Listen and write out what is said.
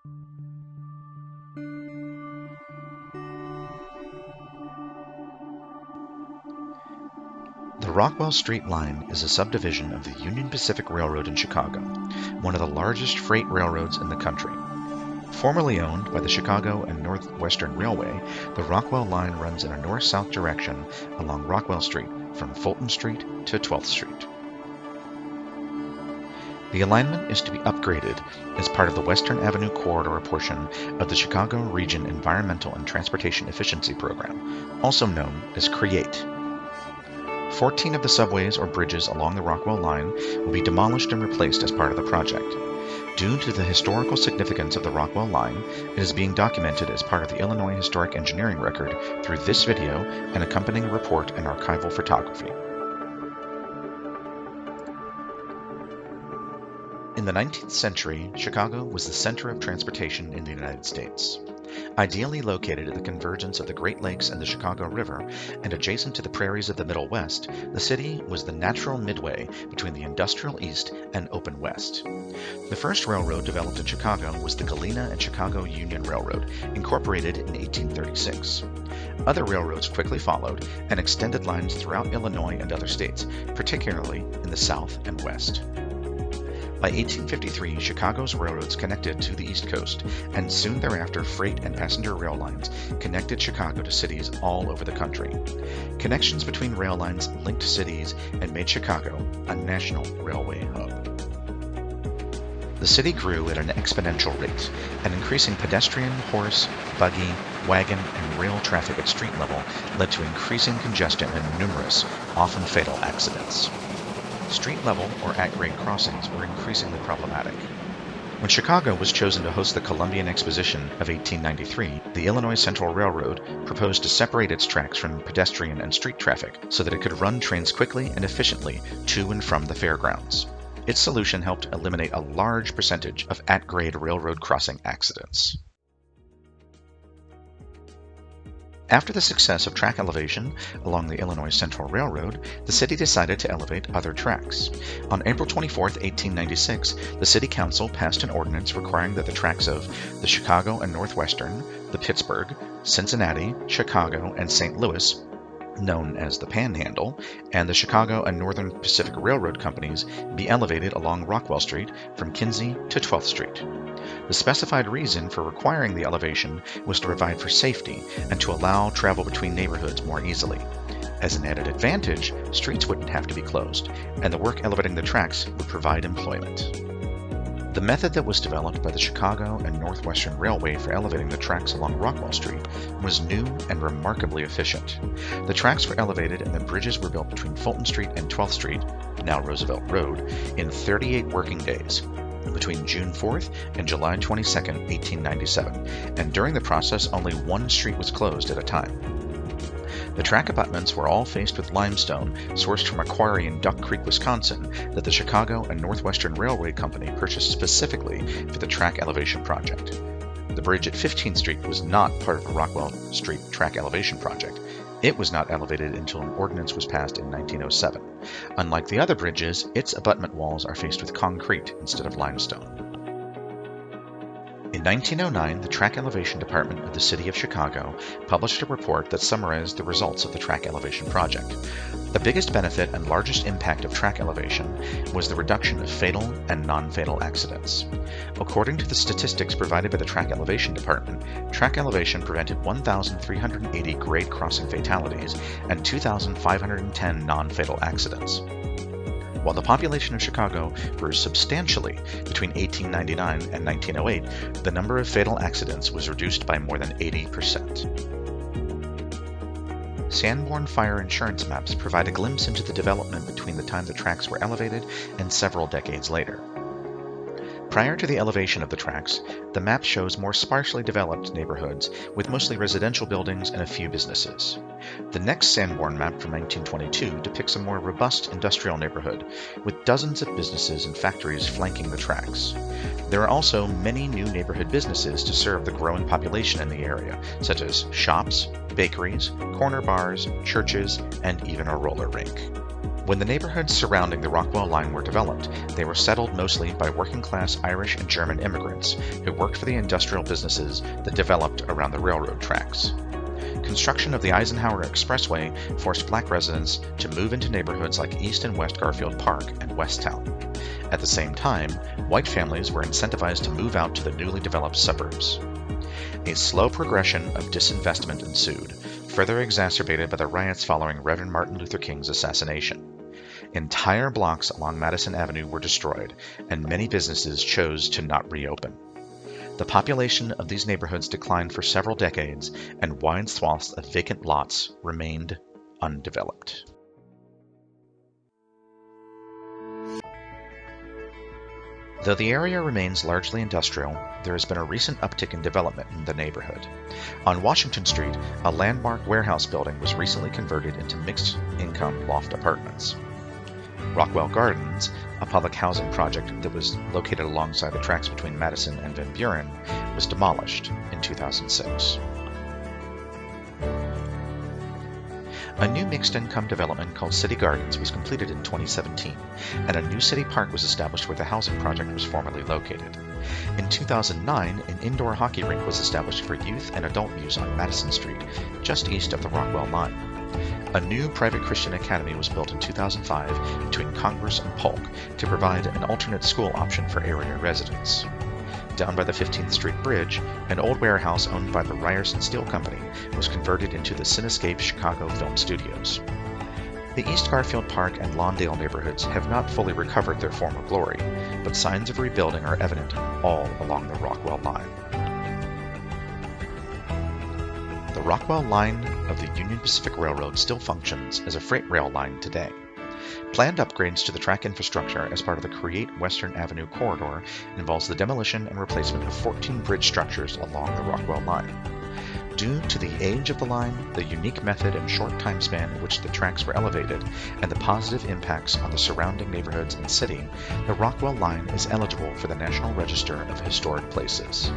The Rockwell Street Line is a subdivision of the Union Pacific Railroad in Chicago, one of the largest freight railroads in the country. Formerly owned by the Chicago and Northwestern Railway, the Rockwell Line runs in a north-south direction along Rockwell Street from Fulton Street to 12th Street. The alignment is to be upgraded as part of the Western Avenue Corridor portion of the Chicago Region Environmental and Transportation Efficiency Program, also known as CREATE. 14 of the subways or bridges along the Rockwell Line will be demolished and replaced as part of the project. Due to the historical significance of the Rockwell Line, it is being documented as part of the Illinois Historic Engineering Record through this video and accompanying report and archival photography. In the 19th century, Chicago was the center of transportation in the United States. Ideally located at the convergence of the Great Lakes and the Chicago River, and adjacent to the prairies of the Middle West, the city was the natural midway between the industrial East and open West. The first railroad developed in Chicago was the Galena and Chicago Union Railroad, incorporated in 1836. Other railroads quickly followed and extended lines throughout Illinois and other states, particularly in the South and West. By 1853, Chicago's railroads connected to the East Coast, and soon thereafter freight and passenger rail lines connected Chicago to cities all over the country. Connections between rail lines linked cities and made Chicago a national railway hub. The city grew at an exponential rate, and increasing pedestrian, horse, buggy, wagon, and rail traffic at street level led to increasing congestion and numerous, often fatal accidents. Street-level or at-grade crossings were increasingly problematic. When Chicago was chosen to host the Columbian Exposition of 1893, the Illinois Central Railroad proposed to separate its tracks from pedestrian and street traffic so that it could run trains quickly and efficiently to and from the fairgrounds. Its solution helped eliminate a large percentage of at-grade railroad crossing accidents. After the success of track elevation along the Illinois Central Railroad, the city decided to elevate other tracks. On April 24, 1896, the City Council passed an ordinance requiring that the tracks of the Chicago and Northwestern, the Pittsburgh, Cincinnati, Chicago, and St. Louis, known as the Panhandle, and the Chicago and Northern Pacific Railroad companies be elevated along Rockwell Street from Kinzie to 12th Street. The specified reason for requiring the elevation was to provide for safety and to allow travel between neighborhoods more easily. As an added advantage, streets wouldn't have to be closed, and the work elevating the tracks would provide employment. The method that was developed by the Chicago and Northwestern Railway for elevating the tracks along Rockwell Street was new and remarkably efficient. The tracks were elevated and the bridges were built between Fulton Street and 12th Street, now Roosevelt Road, in 38 working days, between June 4th and July 22nd, 1897, and during the process only one street was closed at a time. The track abutments were all faced with limestone sourced from a quarry in Duck Creek, Wisconsin, that the Chicago and Northwestern Railway Company purchased specifically for the track elevation project. The bridge at 15th Street was not part of the Rockwell Street track elevation project. It was not elevated until an ordinance was passed in 1907. Unlike the other bridges, its abutment walls are faced with concrete instead of limestone. In 1909, the Track Elevation Department of the City of Chicago published a report that summarized the results of the track elevation project. The biggest benefit and largest impact of track elevation was the reduction of fatal and non-fatal accidents. According to the statistics provided by the Track Elevation Department, track elevation prevented 1,380 grade crossing fatalities and 2,510 non-fatal accidents. While the population of Chicago grew substantially between 1899 and 1908, the number of fatal accidents was reduced by more than 80%. Sanborn fire insurance maps provide a glimpse into the development between the time the tracks were elevated and several decades later. Prior to the elevation of the tracks, the map shows more sparsely developed neighborhoods with mostly residential buildings and a few businesses. The next Sanborn map from 1922 depicts a more robust industrial neighborhood with dozens of businesses and factories flanking the tracks. There are also many new neighborhood businesses to serve the growing population in the area, such as shops, bakeries, corner bars, churches, and even a roller rink. When the neighborhoods surrounding the Rockwell line were developed, they were settled mostly by working-class Irish and German immigrants who worked for the industrial businesses that developed around the railroad tracks. Construction of the Eisenhower Expressway forced black residents to move into neighborhoods like East and West Garfield Park and Westtown. At the same time, white families were incentivized to move out to the newly developed suburbs. A slow progression of disinvestment ensued, further exacerbated by the riots following Reverend Martin Luther King's assassination. Entire blocks along Madison Avenue were destroyed, and many businesses chose to not reopen. The population of these neighborhoods declined for several decades, and wide swaths of vacant lots remained undeveloped. Though the area remains largely industrial, there has been a recent uptick in development in the neighborhood. On Washington Street, a landmark warehouse building was recently converted into mixed-income loft apartments. Rockwell Gardens, a public housing project that was located alongside the tracks between Madison and Van Buren, was demolished in 2006. A new mixed-income development called City Gardens was completed in 2017, and a new city park was established where the housing project was formerly located. In 2009, an indoor hockey rink was established for youth and adult use on Madison Street, just east of the Rockwell line. A new private Christian academy was built in 2005 between Congress and Polk to provide an alternate school option for area residents. Down by the 15th Street Bridge, an old warehouse owned by the Ryerson Steel Company was converted into the Cinescape Chicago Film Studios. The East Garfield Park and Lawndale neighborhoods have not fully recovered their former glory, but signs of rebuilding are evident all along the Rockwell line. The Rockwell line of the Union Pacific Railroad still functions as a freight rail line today. Planned upgrades to the track infrastructure as part of the Create Western Avenue corridor involves the demolition and replacement of 14 bridge structures along the Rockwell line. Due to the age of the line, the unique method and short time span in which the tracks were elevated, and the positive impacts on the surrounding neighborhoods and city, the Rockwell line is eligible for the National Register of Historic Places.